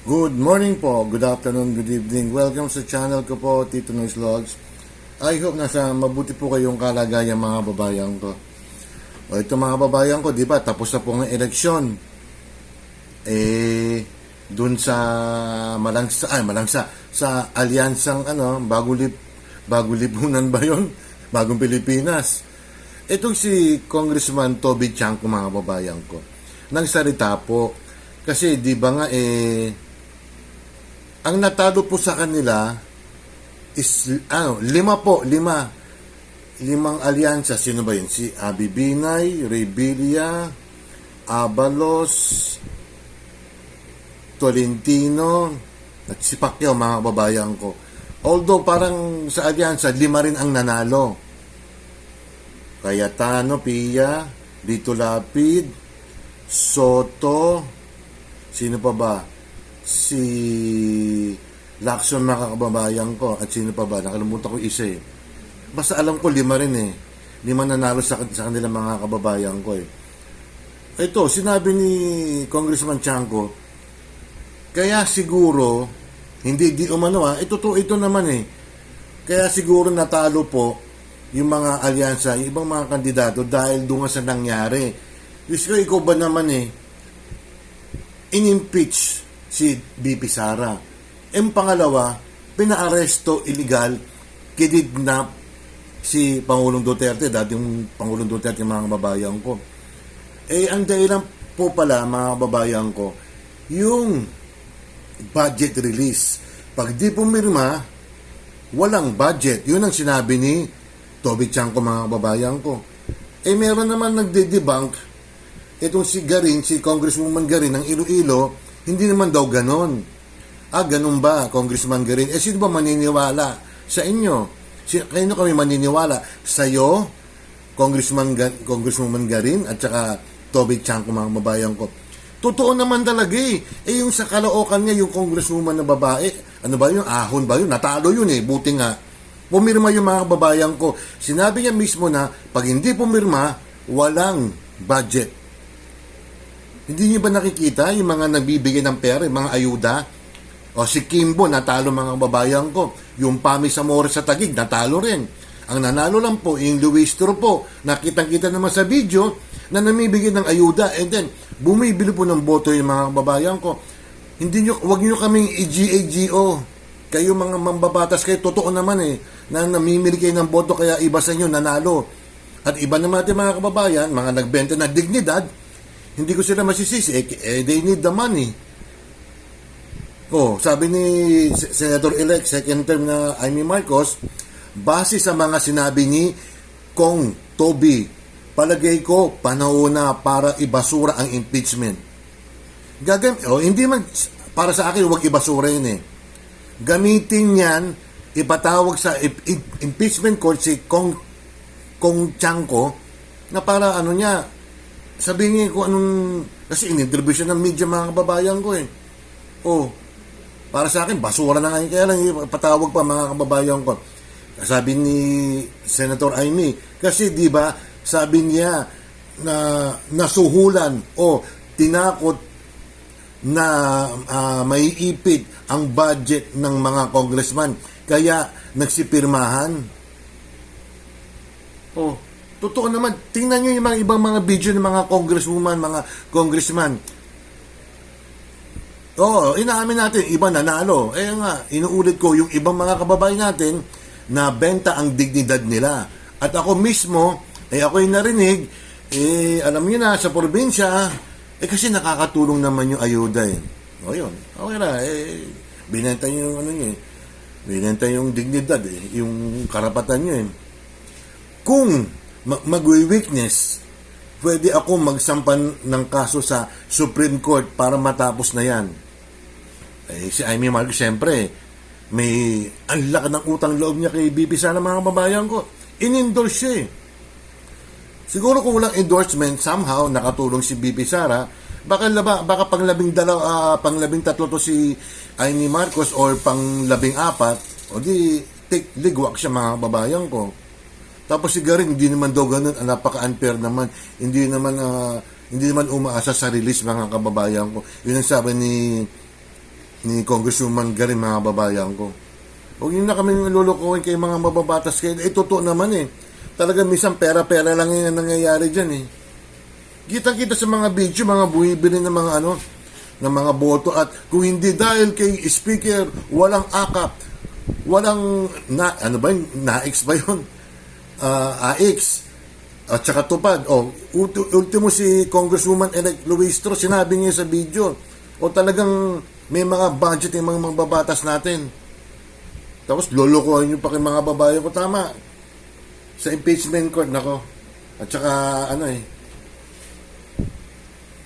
Good morning po, good afternoon, good evening. Welcome sa channel ko po, Tito Noise Vlogs. I hope nasa mabuti po kayong kalagayan mga babayan ko. O ito mga babayan ko, di ba, tapos na po ng eleksyon. Dun sa Malangsa, sa alyansang bagong lipunan ba yun? Bagong Pilipinas. Itong si Congressman Toby Chanco mga babayan ko. Nagsalita po, kasi di ba nga ang natalo po sa kanila is limang alyansa. Sino ba yun? Si Abi Binay, Rebilla, Abalos, Tolentino, at si Pacquiao mga babayan ko. Although parang sa alyansa, 5 rin ang nanalo. Cayetano, Pia, Lito Lapid, Soto, sino pa ba? Si Lacson mga kababayan ko. At sino pa ba? Nakalimutan ko isa eh. Basta alam ko 5 rin eh. 5 nanalo sa kanila mga kababayan ko eh. Ito, sinabi ni Congressman Chanco, kaya siguro, hindi di umano totoo ito naman eh. Kaya siguro natalo po yung mga alyansa, yung ibang mga kandidato dahil doon sa nangyari. Diyos ko, ikaw ba naman in-impeach si BP Sara. Pangalawa, pinaaresto illegal, kidnap si Pangulong Duterte, dating Pangulong Duterte mga kababayan ko. Ang dahilan po pala mga kababayan ko, yung budget release. Pag di pumirma, walang budget. Yun ang sinabi ni Toby Chanco mga kababayan ko. Meron naman nagde-debunk itong si Garin, si Congresswoman Garin ng Iloilo. Hindi naman daw ganon. Ganun ba, Congressman Garin? Sino ba maniniwala sa inyo? Kayo kami maniniwala? Sa'yo, Congresswoman Garin, at saka Toby Chanco mga kababayan ko. Totoo naman talaga yung sa Caloocan niya, yung congresswoman na babae, ano ba yun? Ahon ba yun? Natalo yun buti nga. Pumirma yung mga kababayan ko. Sinabi niya mismo na, pag hindi pumirma, walang budget. Hindi niyo ba nakikita yung mga nagbibigay ng pera, yung mga ayuda? O si Kimbo, natalo mga kababayan ko. Yung Pami Zamora sa Taguig, natalo rin. Ang nanalo lang po, yung Luis Turpo, nakitang-kita naman sa video, na namibigay ng ayuda, and then, bumibili po ng boto yung mga kababayan ko. Wag niyo kaming i-GAGO. Kayo mga mambabatas, kayo totoo naman na namimili kayo ng boto, kaya iba sa inyo nanalo. At iba naman natin mga kababayan, mga nagbenta na dignidad, hindi ko sila masisisi, they need the money. Sabi ni Senator-elect, second term na Amy Marcos, base sa mga sinabi ni Kong Toby, palagay ko, panahon na para ibasura ang impeachment. Hindi man, para sa akin, huwag ibasura yun Gamitin yan, ipatawag sa impeachment court si Kong Chanco, na para sabihin niya kung anong, kasi in-interview siya ng media mga kababayan ko para sa akin, basura na ngayon, kaya lang ipatawag pa mga kababayan ko. Sabi ni Senator Amy, kasi di ba sabi niya na nasuhulan tinakot na maiipit ang budget ng mga congressman, kaya nagsipirmahan. Totoo naman, tingnan nyo yung mga ibang mga video ng mga congresswoman, mga congressman. Inaamin natin, iba nanalo. Inuulit ko, yung ibang mga kababayan natin, na benta ang dignidad nila. At ako mismo, ako'y narinig, alam niyo na, sa probinsya, kasi nakakatulong naman yung ayuda yun. Okay na, binenta niyo yung binenta yung dignidad yung karapatan niyo Kung mag-weakness, pwede ako magsampan ng kaso sa Supreme Court para matapos na yan. Si Amy Marcos, siyempre, may ang laki ng utang loob niya kay BP Sara mga kababayan ko. In-endorse siya Siguro kung walang endorsement, somehow nakatulong si BP Sara, baka pang-13 to si Amy Marcos or pang-14, o di ligwak siya mga kababayan ko. Tapos si Garing, hindi naman daw ganun, napaka-unfair naman, hindi naman umaasa sa release mga kababayan ko. Yun ang sabi ni Congresswoman Garin, mga babayan ko. Huwag yun na kami lulukuhin kay mga mababatas kayo. Totoo naman Talaga minsan pera-pera lang yung nangyayari dyan Kita-kita sa mga video, mga buhibili ng mga ng mga boto, at kung hindi dahil kay Speaker, walang akap, walang NAICS ba yun? AX at saka tupad. Ultimo si Congresswoman-elect Luistro, sinabi niya sa video, talagang may mga budget yung mga magbabatas natin. Tapos lulukuhin nyo pa kay mga babae ko. Tama. Sa impeachment court, nako. At saka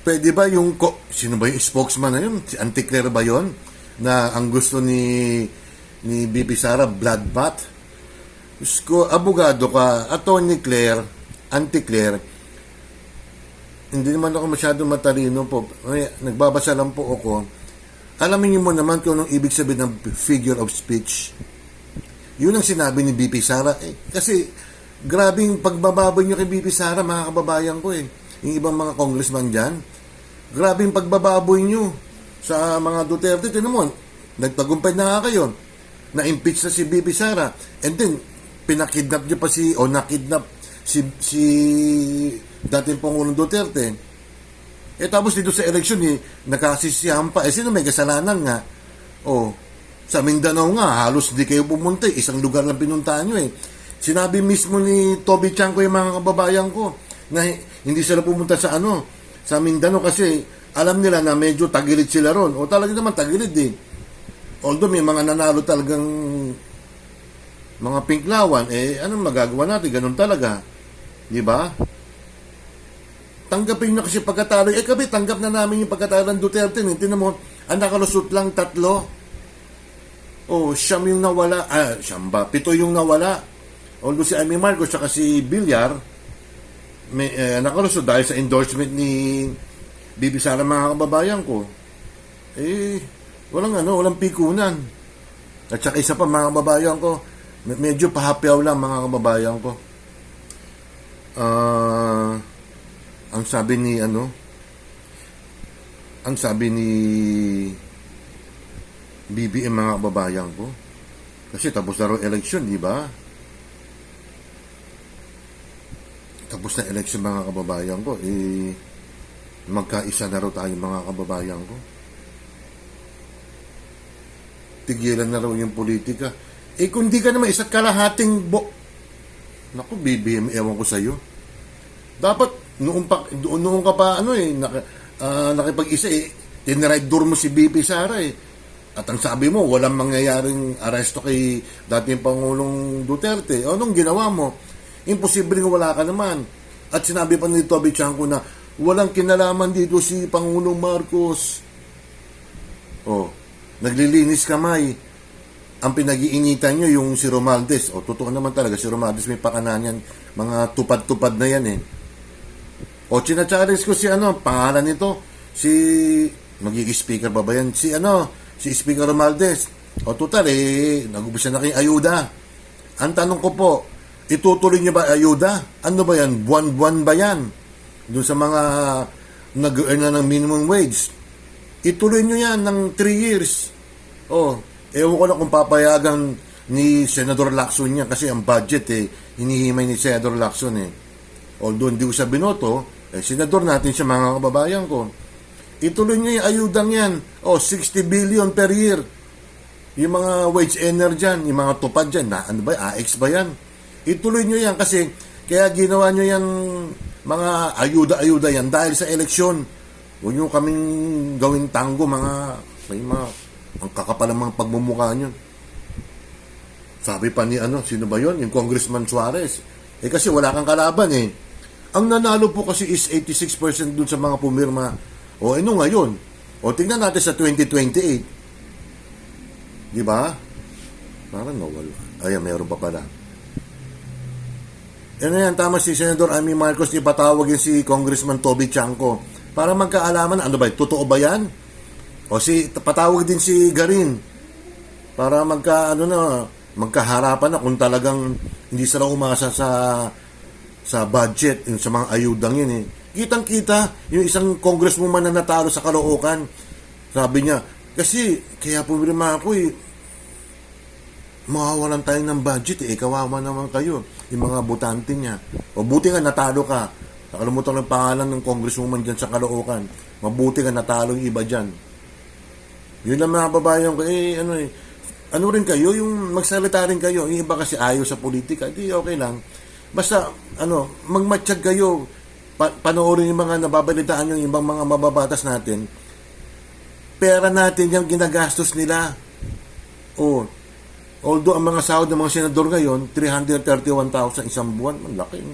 pwede ba yung sino ba yung spokesman na yun? Si Auntie Claire ba yun? Na ang gusto ni BP Sara, bloodbath? Abogado ka, Attorney Claire, Auntie Claire, hindi naman ako masyado matalino po. Nagbabasa lang po ako. Alamin niyo mo naman kung anong ibig sabihin ng figure of speech. Yun ang sinabi ni BP Sara. Kasi grabing pagbababoy nyo kay BP Sara, mga kababayan ko Yung ibang mga congressman dyan, grabing pagbababoy nyo sa mga Duterte. Tinan mo, nagtagumpay na nga kayo. Na-impeach na si BP Sara. And then, pinakidnap nyo pa nakidnap si dating Pangulong Duterte. Tapos dito sa eleksyon, nakasisiyahan pa. Sino may kasalanan nga? Sa Mindanao nga, halos di kayo pumunta. Isang lugar lang pinuntahan nyo Sinabi mismo ni Toby Chanko, yung mga kababayan ko, na hindi sila pumunta sa Mindanao kasi alam nila na medyo tagilid sila ron. Talaga naman tagilid Although may mga nanalo talagang mga pinklawan, anong magagawa natin? Ganun talaga. Di ba? Tanggapin nyo kasi pagkatalo. Kami, tanggap na namin yung pagkatalo ng Duterte. Tingnan mo, ang nakalusot lang 3. Siyam yung nawala. Siyam ba? 7 yung nawala. Although si Amy Marcos at si Villar, may nakalusot dahil sa endorsement ni Bibi Sara, mga kababayan ko. Walang pikunan. At saka isa pa, mga kababayan ko, medyo pahapyaw lang, mga kababayan ko. Ang sabi ni BBM, mga kababayan ko, kasi tapos na raw election, di ba? Tapos na election, mga kababayan ko, magkaisa na raw tayo, mga kababayan ko. Tigilan na raw yung politika. Kung di ka naman isa't kalahating naku, BBM, ewan ko sa'yo. Dapat, noong ka pa, nakipag-isa, tinride door mo si BP Sara At ang sabi mo, walang mangyayaring aresto kay dating Pangulong Duterte. Anong ginawa mo? Imposible wala ka naman. At sinabi pa ni Toby Chanko na walang kinalaman dito si Pangulong Marcos. Naglilinis kamay. Ang pinag-iinitan nyo yung si Romualdez. Totoo naman talaga, si Romualdez may pakanan yan. Mga tupad-tupad na yan china-challenge ko si pangalan nito, magiging speaker ba yan? Si Speaker Romualdez. Total nag-ubisa na kayong ayuda. Ang tanong ko po, itutuloy nyo ba ayuda? Ano ba yan? Buwan-buwan ba yan? Doon sa mga nag-earn na ng minimum wage. Ituloy nyo yan ng 3 years. Ewan ko na kung papayagan ni Senador Lacson niya kasi ang budget hinihimay ni Senador Lacson Although hindi ko siya binoto, senador natin siya, mga kababayan ko. Ituloy nyo yung ayudang yan. 60 billion per year. Yung mga wage earner dyan, yung mga tupad dyan, AX ba yan? Ituloy nyo yan kasi kaya ginawa nyo yan, mga ayuda-ayuda yan dahil sa eleksyon. Huwag nyo kaming gawin tango, ang kakapal ng mga pagmumukha nyo. Sabi pa ni sino ba yon? Yung Congressman Suarez. Kasi wala kang kalaban Ang nanalo po kasi is 86% dun sa mga pumirma. Ngayon? Tingnan natin sa 2028. Di ba? Parang nawala. Meron pa pala. Tama si Senador Amy Marcos, ipatawag yun si Congressman Toby Chanko para magkaalaman, totoo ba yan? Patawag din si Garin para magkaharapan na kung talagang hindi sila umasa sa budget, sa mga ayudang yun Kitang-kita yung isang congresswoman na natalo sa Caloocan. Sabi niya, Kasi, kaya pumirma ako mawawalan tayo ng budget kawawa naman kayo, yung mga botante niya. O buti nga natalo ka. Nakalimutan ng pangalan ng congresswoman dyan sa Caloocan. Mabuti nga natalo yung iba dyan. Yun lang mga babayan ko, ano rin kayo, yung magsalita rin kayo. Yung iba kasi ayaw sa politika, di okay lang. Basta, magmatsyag kayo, panoorin yung mga nababalitaan yung ibang mga mababatas natin. Pera natin yung ginagastos nila. Although ang mga sahod ng mga senador ngayon, 331,000 isang buwan, malaki.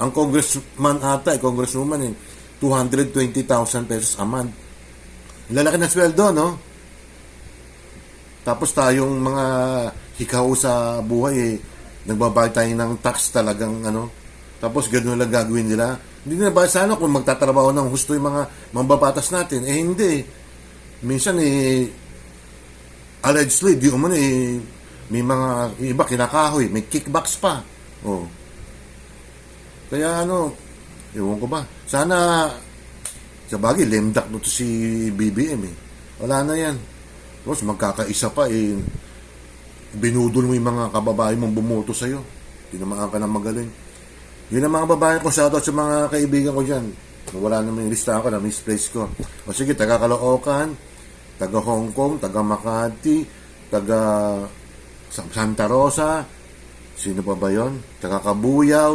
Ang congressman ata, congresswoman, 220,000 pesos a month. Lalaki na sweldo, no? Tapos tayong mga hikaw sa buhay, nagbabayad tayo ng tax talagang, tapos gano'n lang gagawin nila. Hindi na ba sana kung magtatrabaho ng husto yung mga mambabatas natin? Hindi. Minsan, allegedly, di umano, may mga iba kinakahoy, may kickbacks pa. Kaya ewan ko ba. Sana, sa bagay, lemdak to si BBM Wala na yan. Tapos magkakaisa pa binudol mo yung mga kababae mong bumoto sa'yo. Hindi naman ka na magaling. Yun ang mga babae ko, shoutout sa mga kaibigan ko dyan. Wala naman yung lista ako, na-misplace ko. O sige, taga Caloocan, taga Hong Kong, taga Makati, taga Santa Rosa, sino pa ba yun? Taga Kabuyaw,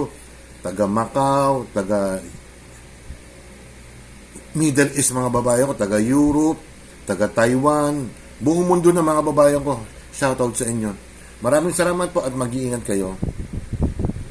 taga Macau, taga Middle East mga babae ko, taga Europe, taga Taiwan, buong mundo na mga babae ko. Shoutout sa inyo. Maraming salamat po at mag-iingat kayo.